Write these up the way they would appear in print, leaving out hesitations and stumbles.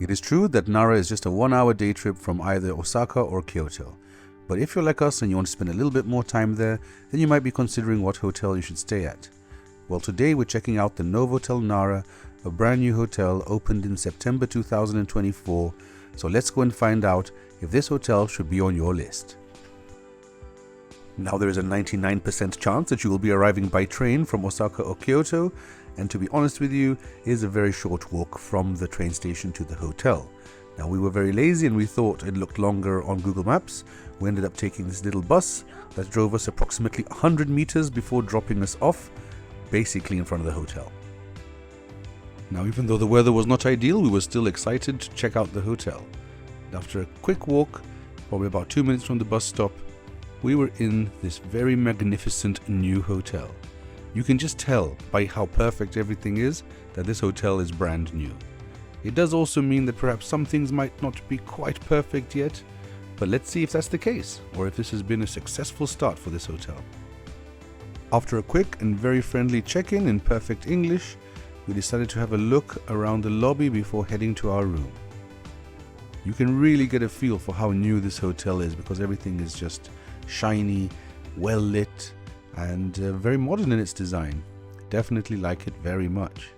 It is true that Nara is just a 1-hour day trip from either Osaka or Kyoto. But if you're like us and you want to spend a little bit more time there, then you might be considering what hotel you should stay at. Well, today we're checking out the Novotel Nara, a brand new hotel opened in September 2024. So let's go and find out if this hotel should be on your list. Now there is a 99% chance that you will be arriving by train from Osaka or Kyoto, and to be honest with you, it is a very short walk from the train station to the hotel. Now we were very lazy and we thought it looked longer on Google Maps. We ended up taking this little bus that drove us approximately 100 meters before dropping us off, basically in front of the hotel. Now even though the weather was not ideal, we were still excited to check out the hotel. After a quick walk, probably about 2 minutes from the bus stop, we were in this very magnificent new hotel. You can just tell by how perfect everything is that this hotel is brand new. It does also mean that perhaps some things might not be quite perfect yet, but let's see if that's the case, or if this has been a successful start for this hotel. After a quick and very friendly check-in in perfect English, we decided to have a look around the lobby before heading to our room. You can really get a feel for how new this hotel is because everything is just shiny, well lit, and very modern in its design. Definitely like it very much.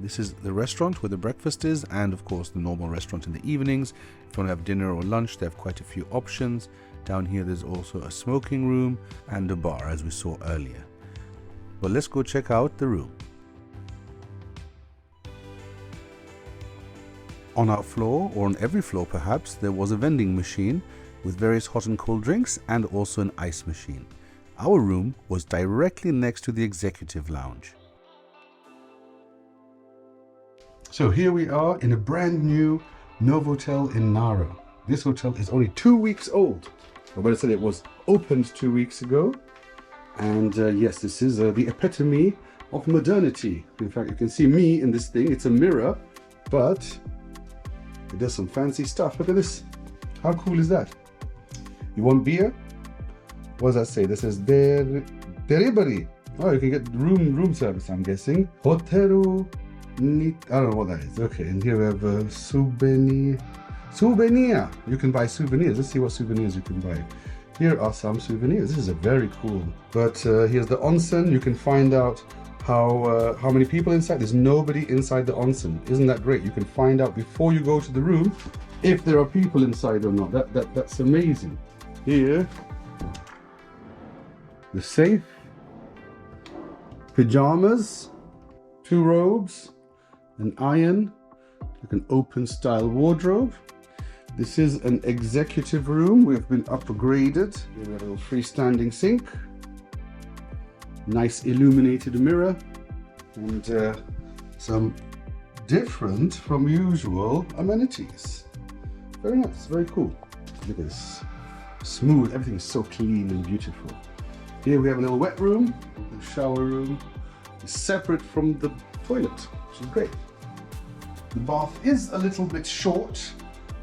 This is the restaurant where the breakfast is, and of course the normal restaurant in the evenings. If you want to have dinner or lunch, they have quite a few options. Down here there's also a smoking room and a bar, as we saw earlier. But let's go check out the room. On our floor, or on every floor perhaps, there was a vending machine with various hot and cold drinks and also an ice machine. Our room was directly next to the executive lounge. So here we are in a brand new Novotel in Nara. This hotel is only 2 weeks old. But I said it was opened 2 weeks ago. And yes, this is the epitome of modernity. In fact, you can see me in this thing. It's a mirror, but it does some fancy stuff. Look at this. How cool is that? You want beer? What does that say? That says delivery. Oh, you can get room service, I'm guessing. Hotel. I don't know what that is. Okay, and here we have a souvenir. You can buy souvenirs. Let's see what souvenirs you can buy. Here are some souvenirs. This is a very cool. But here's the onsen. You can find out how many people inside. There's nobody inside the onsen. Isn't that great? You can find out before you go to the room if there are people inside or not. That's amazing. Here, the safe, pajamas, 2 robes, an iron, like an open style wardrobe. This is an executive room. We have been upgraded. We have a little freestanding sink, nice illuminated mirror, and some different from usual amenities. Very nice, very cool. Look at this. Smooth, everything is so clean and beautiful. Here we have a little wet room, a shower room, separate from the toilet, which is great. The bath is a little bit short,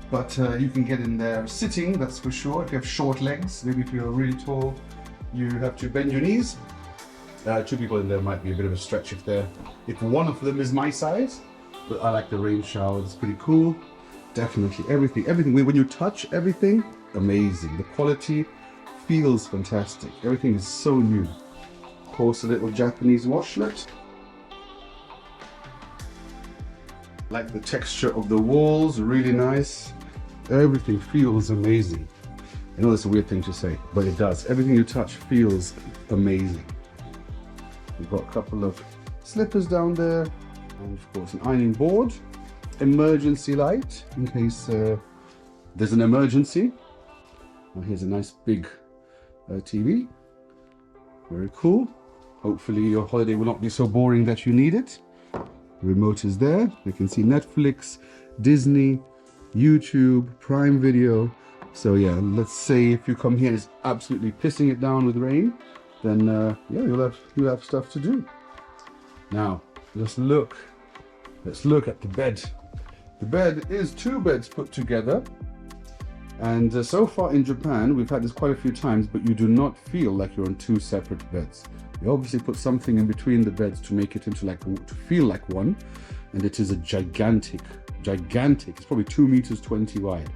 but you can get in there sitting, that's for sure. If you have short legs, maybe if you're really tall, you have to bend your knees. 2 people in there might be a bit of a stretch if one of them is my size, but I like the rain shower, it's pretty cool. Definitely everything. When you touch everything, amazing. The quality feels fantastic. Everything is so new. Of course, a little Japanese washlet. Like the texture of the walls, really nice. Everything feels amazing. I know that's a weird thing to say, but it does. Everything you touch feels amazing. We've got a couple of slippers down there, and of course an ironing board. Emergency light in case there's an emergency. Well, here's a nice big TV. Very cool. Hopefully your holiday will not be so boring that you need it. The remote is there. You can see Netflix, Disney, YouTube, Prime Video. So yeah, let's say if you come here and it's absolutely pissing it down with rain, then yeah, you'll have stuff to do. Now, let's look at the bed. The bed is 2 beds put together. And so far in Japan, we've had this quite a few times, but you do not feel like you're on 2 separate beds. You obviously put something in between the beds to make it into to feel like one. And it is a gigantic gigantic. It's probably 2 meters 20 wide,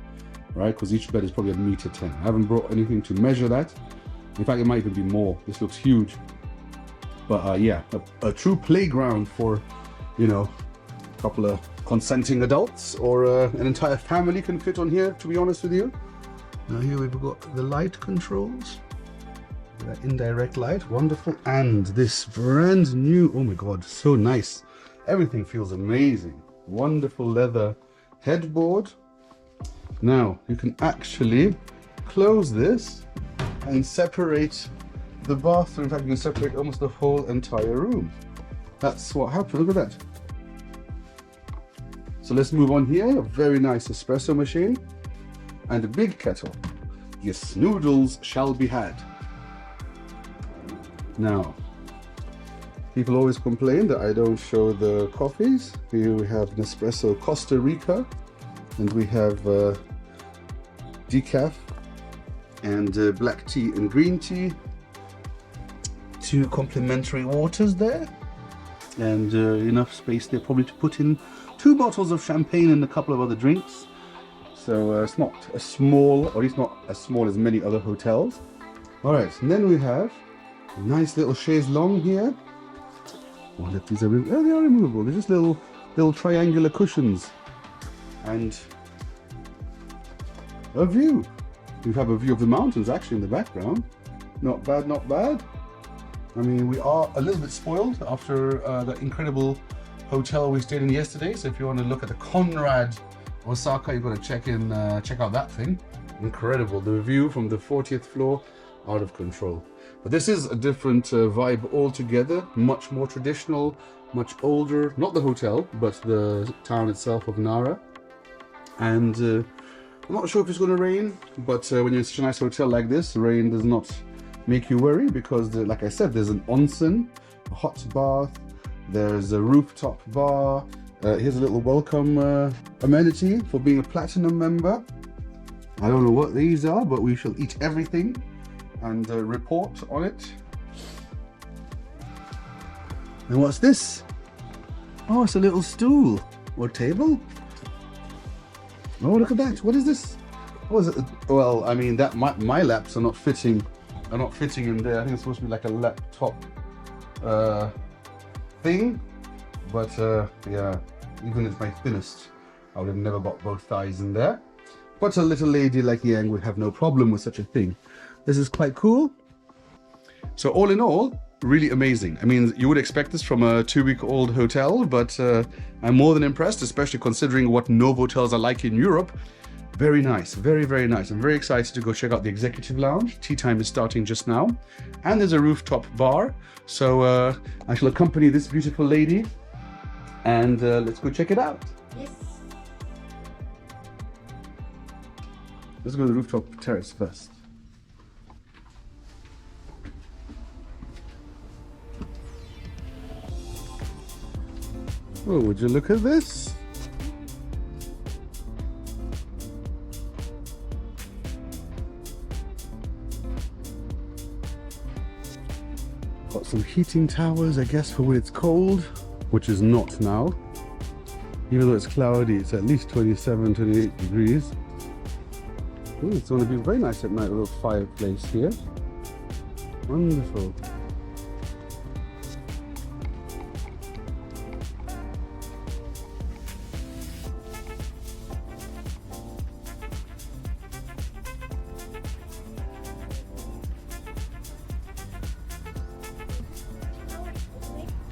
right? Because each bed is probably 1 meter 10. I haven't brought anything to measure that. In fact, it might even be more. This looks huge. But yeah, a true playground for, you know, a couple of consenting adults, or an entire family can fit on here, to be honest with you. Now here we've got the light controls. That indirect light, wonderful. And this brand new, oh my god, so nice. Everything feels amazing. Wonderful leather headboard. Now you can actually close this and separate the bathroom. In fact, you can separate almost the whole entire room. That's what happened. Look at that. So let's move on here. A very nice espresso machine and a big kettle. Yes, noodles shall be had. Now, people always complain that I don't show the coffees. Here we have Nespresso Costa Rica, and we have decaf and black tea and green tea. 2 complimentary waters there, and enough space there probably to put in 2 bottles of champagne and a couple of other drinks. So it's not as small, or at least not as small as many other hotels. All right, and then we have a nice little chaise longue here. I wonder if these are, oh, they are removable. They're just little triangular cushions, and a view. We have a view of the mountains actually in the background. Not bad, not bad. I mean, we are a little bit spoiled after the incredible hotel we stayed in yesterday. So if you want to look at the Conrad Osaka, you've got to check out that thing. Incredible. The view from the 40th floor, out of control. But this is a different vibe altogether. Much more traditional, much older. Not the hotel, but the town itself of Nara. And I'm not sure if it's going to rain, but when you're in such a nice hotel like this, rain does not make you worry, because like I said, there's an onsen, a hot bath, there's a rooftop bar. Here's a little welcome amenity for being a platinum member. I don't know what these are, but we shall eat everything and report on it. And what's this? Oh, it's a little stool or table. Oh, look at that. What is this? What is it? Well, I mean, that my laps are not fitting in there. I think it's supposed to be like a laptop thing, but yeah, even as my thinnest, I would have never got both thighs in there. But a little lady like Yang would have no problem with such a thing. This is quite cool. So all in all, really amazing. I mean, you would expect this from a 2-week-old hotel, but I'm more than impressed, especially considering what Novotels are like in Europe. Very nice, very, very nice. I'm very excited to go check out the executive lounge. Tea time is starting just now. And there's a rooftop bar. So I shall accompany this beautiful lady, and let's go check it out. Yes. Let's go to the rooftop terrace first. Oh, would you look at this? Got some heating towers, I guess, for when it's cold, which is not now. Even though it's cloudy, it's at least 27, 28 degrees. Ooh, it's going to be very nice at night, a little fireplace here. Wonderful.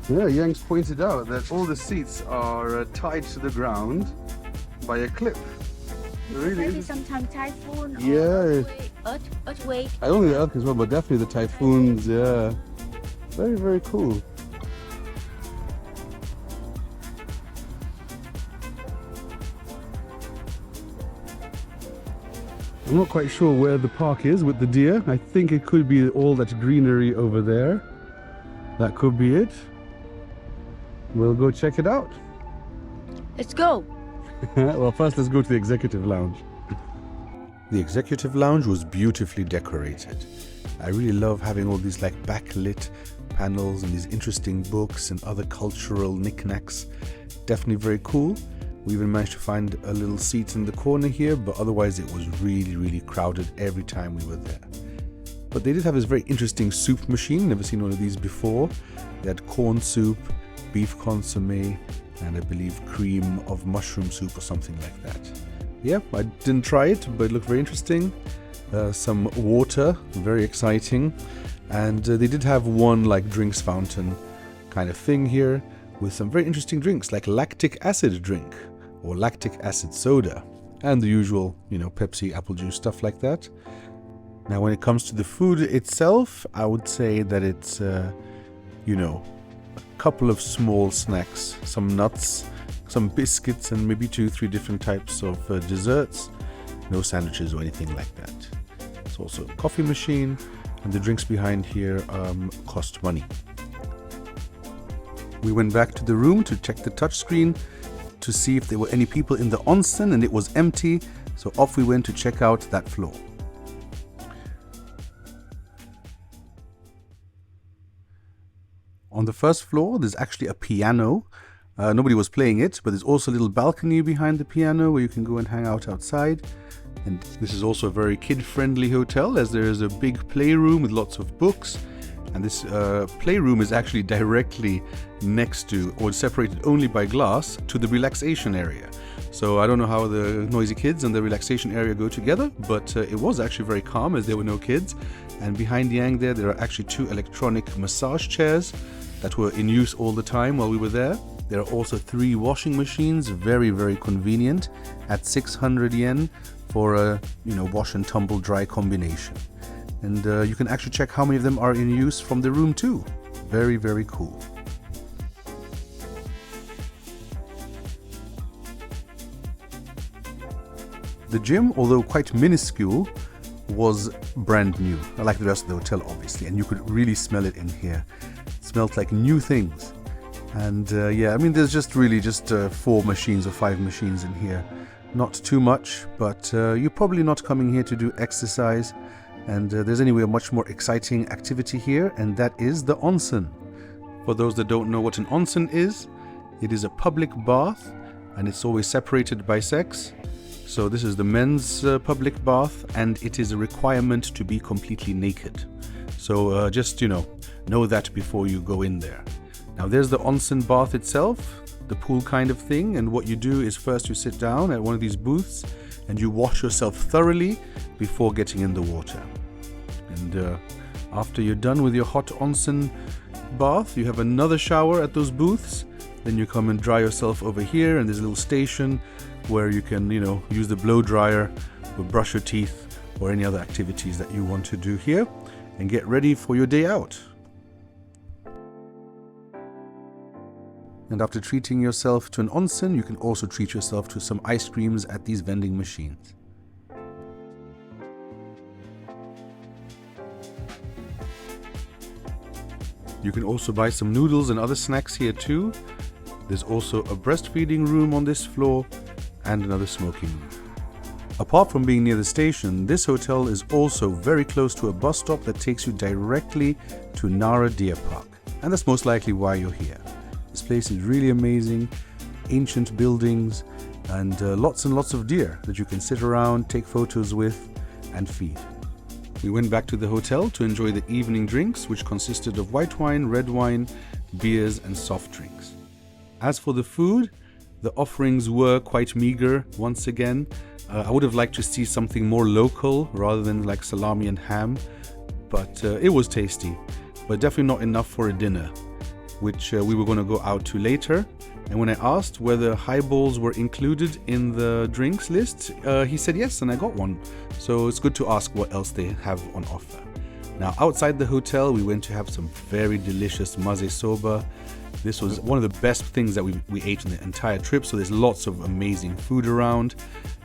Yeah, Yang's pointed out that all the seats are tied to the ground by a clip. Really? Maybe sometimes typhoon or Yeah. earthquake. I don't think the earth as well, but definitely the typhoons, yeah. Very, very cool. I'm not quite sure where the park is with the deer. I think it could be all that greenery over there. That could be it. We'll go check it out. Let's go. Well, first let's go to the executive lounge. The executive lounge was beautifully decorated. I really love having all these like backlit panels and these interesting books and other cultural knickknacks. Definitely very cool. We even managed to find a little seat in the corner here, but otherwise it was really crowded every time we were there. But they did have this very interesting soup machine. Never seen one of these before. They had corn soup, beef consomme, and I believe cream of mushroom soup or something like that. Yeah, I didn't try it, but it looked very interesting. Some water, very exciting. And they did have one like drinks fountain kind of thing here with some very interesting drinks like lactic acid drink or lactic acid soda and the usual, Pepsi, apple juice, stuff like that. Now, when it comes to the food itself, I would say that it's, a couple of small snacks, some nuts, some biscuits, and maybe 2-3 different types of desserts. No sandwiches or anything like that. It's also a coffee machine, and the drinks behind here cost money. We went back to the room to check the touchscreen to see if there were any people in the onsen, and it was empty, so off we went to check out that floor. On the first floor, there's actually a piano. Nobody was playing it, but there's also a little balcony behind the piano where you can go and hang out outside. And this is also a very kid-friendly hotel, as there is a big playroom with lots of books. And this playroom is actually directly next to, or separated only by glass, to the relaxation area. So I don't know how the noisy kids and the relaxation area go together, but it was actually very calm as there were no kids. And behind Yang there are actually 2 electronic massage chairs that were in use all the time while we were there. There are also 3 washing machines, very convenient, at 600 yen for a wash and tumble dry combination. And you can actually check how many of them are in use from the room too. Very cool. The gym, although quite minuscule, was brand new, like the rest of the hotel obviously, and you could really smell it in here. It smelled like new things. And there's just 4 machines or 5 machines in here. Not too much, but you're probably not coming here to do exercise. And there's anyway a much more exciting activity here, and that is the onsen. For those that don't know what an onsen is, it is a public bath, and it's always separated by sex. So this is the men's public bath, and it is a requirement to be completely naked. So just know that before you go in there. Now there's the onsen bath itself, the pool kind of thing, and what you do is first you sit down at one of these booths and you wash yourself thoroughly before getting in the water. And after you're done with your hot onsen bath, you have another shower at those booths. Then you come and dry yourself over here, and there's a little station where you can, use the blow dryer or brush your teeth or any other activities that you want to do here and get ready for your day out. And after treating yourself to an onsen, you can also treat yourself to some ice creams at these vending machines. You can also buy some noodles and other snacks here too. There's also a breastfeeding room on this floor and another smoking room. Apart from being near the station, this hotel is also very close to a bus stop that takes you directly to Nara Deer Park. And that's most likely why you're here. This place is really amazing, ancient buildings, and lots of deer that you can sit around, take photos with, and feed. We went back to the hotel to enjoy the evening drinks, which consisted of white wine, red wine, beers, and soft drinks. As for the food, the offerings were quite meager once again. I would have liked to see something more local rather than like salami and ham, but it was tasty, but definitely not enough for a dinner, which we were going to go out to later. And when I asked whether highballs were included in the drinks list, he said yes, and I got one. So it's good to ask what else they have on offer. Now, outside the hotel, we went to have some very delicious maze soba. This was one of the best things that we ate in the entire trip. So there's lots of amazing food around.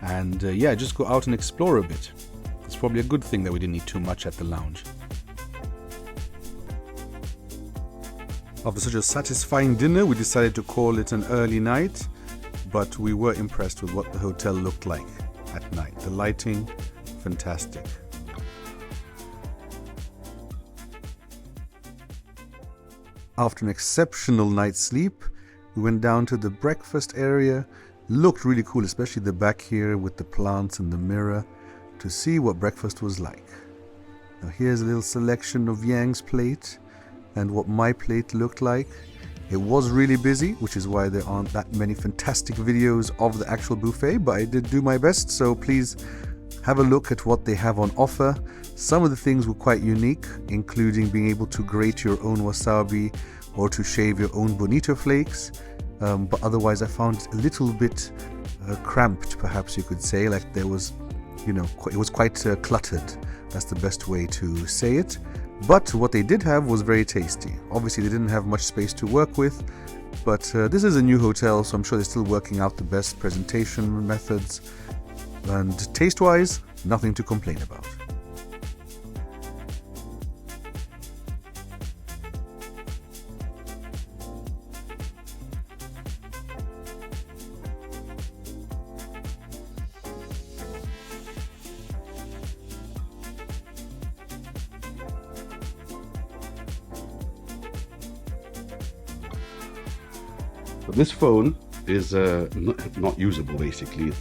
And just go out and explore a bit. It's probably a good thing that we didn't eat too much at the lounge. After such a satisfying dinner, we decided to call it an early night, but we were impressed with what the hotel looked like at night. The lighting, fantastic. After an exceptional night's sleep, we went down to the breakfast area Looked really cool, especially the back here with the plants and the mirror, to see what breakfast was like. Now here's a little selection of Yang's plate and what my plate looked like. It was really busy, which is why there aren't that many fantastic videos of the actual buffet, but I did do my best, so please have a look at what they have on offer. Some of the things were quite unique, including being able to grate your own wasabi or to shave your own bonito flakes, but otherwise I found it a little bit cramped, perhaps you could say, like there was, it was quite cluttered. That's the best way to say it. But what they did have was very tasty. Obviously they didn't have much space to work with, but this is a new hotel, so I'm sure they're still working out the best presentation methods. And taste-wise, nothing to complain about. This phone is not usable, basically.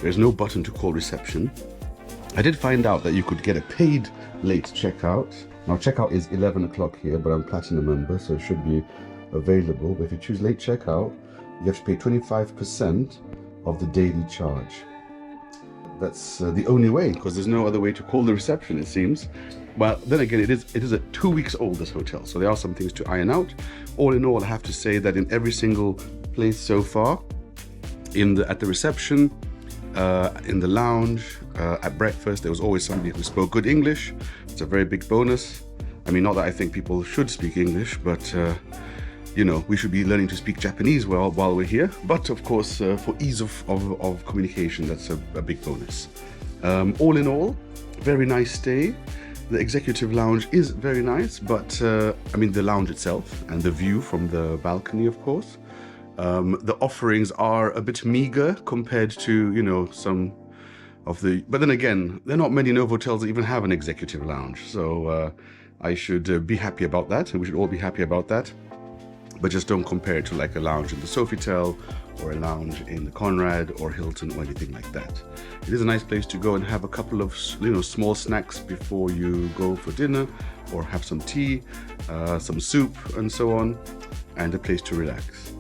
There's no button to call reception. I did find out that you could get a paid late checkout. Now checkout is 11 o'clock here, but I'm platinum member, so it should be available. But if you choose late checkout, you have to pay 25% of the daily charge. That's the only way, because there's no other way to call the reception, it seems. But then again, it is a 2 weeks old, this hotel, so there are some things to iron out. All in all, I have to say that in every single place so far, at the reception, in the lounge, at breakfast, there was always somebody who spoke good English. It's a very big bonus. I mean, not that I think people should speak English, but we should be learning to speak Japanese while we're here. But of course, for ease of communication, that's a big bonus. All in all, very nice stay. The executive lounge is very nice, but I mean the lounge itself and the view from the balcony, of course. The offerings are a bit meager compared to, some of the... But then again, there are not many Novotels that even have an executive lounge. So I should be happy about that, and we should all be happy about that. But just don't compare it to like a lounge in the Sofitel or a lounge in the Conrad or Hilton or anything like that. It is a nice place to go and have a couple of small snacks before you go for dinner, or have some tea, some soup and so on, and a place to relax.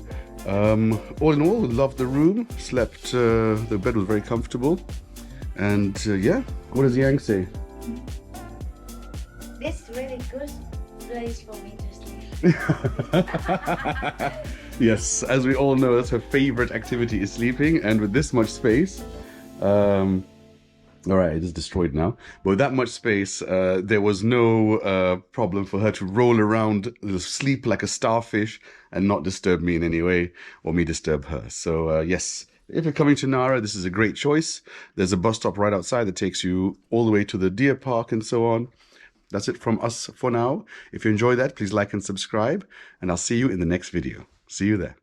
All in all, loved the room, slept, the bed was very comfortable, and yeah, what does Yang say? This is really good place for me to sleep. Yes, as we all know, that's her favorite activity is sleeping, and with this much space, all right, it is destroyed now, but with that much space, there was no problem for her to roll around, sleep like a starfish, and not disturb me in any way, or me disturb her. So yes, if you're coming to Nara, this is a great choice. There's a bus stop right outside that takes you all the way to the deer park and so on. That's it from us for now. If you enjoy that, please like and subscribe, and I'll see you in the next video. See you there.